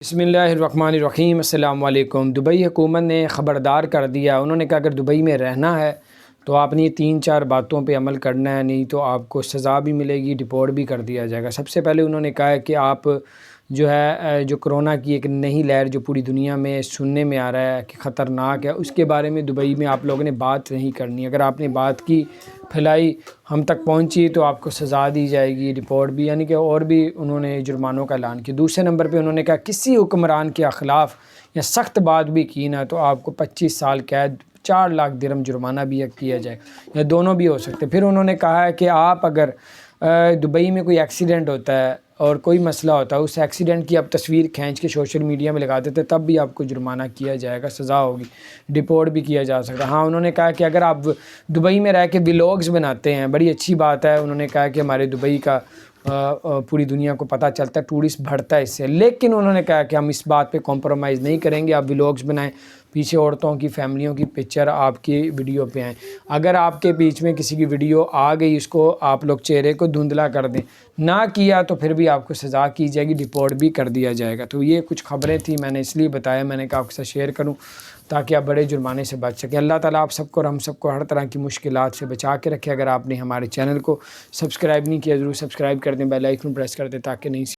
बिस्मिल्लाहिर्रहमानिर्रहीम। अस्सलाम वालेकुम। दुबई हुकूमत ने ख़बरदार कर दिया। उन्होंने कहा अगर दुबई में रहना है तो आपने ये 3-4 बातों पे अमल करना है, नहीं तो आपको सज़ा भी मिलेगी, डिपोर्ट भी कर दिया जाएगा। सबसे पहले उन्होंने कहा है कि आप जो है जो कोरोना की एक नई लहर जो पूरी दुनिया में सुनने में आ रहा है कि ख़तरनाक है, उसके बारे में दुबई में आप लोगों ने बात नहीं करनी। अगर आपने बात की, फैलाई, हम तक पहुंची तो आपको सज़ा दी जाएगी, रिपोर्ट भी, यानी कि और भी उन्होंने जुर्मानों का ऐलान किया। दूसरे नंबर पे उन्होंने कहा किसी हुक्मरान के ख़िलाफ़ या सख्त बात भी की ना तो आपको 25 साल कैद, 4 लाख दिरहम जुर्माना भी किया जाए, या दोनों भी हो सकते। फिर उन्होंने कहा है कि आप अगर दुबई में कोई एक्सीडेंट होता है और कोई मसला होता है, उस एक्सीडेंट की आप तस्वीर खींच के सोशल मीडिया में लगा देते तब भी आपको जुर्माना किया जाएगा, सज़ा होगी, डिपोर्ट भी किया जा सकता है। हाँ, उन्होंने कहा कि अगर आप दुबई में रह के व्लॉग्स बनाते हैं, बड़ी अच्छी बात है। उन्होंने कहा कि हमारे दुबई का पूरी दुनिया को पता चलता है, टूरिस्ट बढ़ता है इससे। लेकिन उन्होंने कहा कि हम इस बात पे कॉम्प्रोमाइज़ नहीं करेंगे। आप व्लॉग्स बनाएं, पीछे औरतों की, फैमिलियों की पिक्चर आपकी वीडियो पे आएँ। अगर आपके बीच में किसी की वीडियो आ गई, उसको आप लोग चेहरे को धुंधला कर दें, ना किया तो फिर भी आपको सज़ा की जाएगी, डिपोर्ट भी कर दिया जाएगा। तो ये कुछ खबरें थी, मैंने इसलिए बताया, मैंने कहा आपके साथ शेयर करूं ताकि आप बड़े जुर्माने से बच सकें। अल्लाह ताला आप सबको और हम सबको हर तरह की मुश्किलात से बचा के रखे। अगर आपने हमारे चैनल को सब्सक्राइब नहीं किया, ज़रूर सब्सक्राइब कर दें, बेल आइकन प्रेस कर दें ताकि नहीं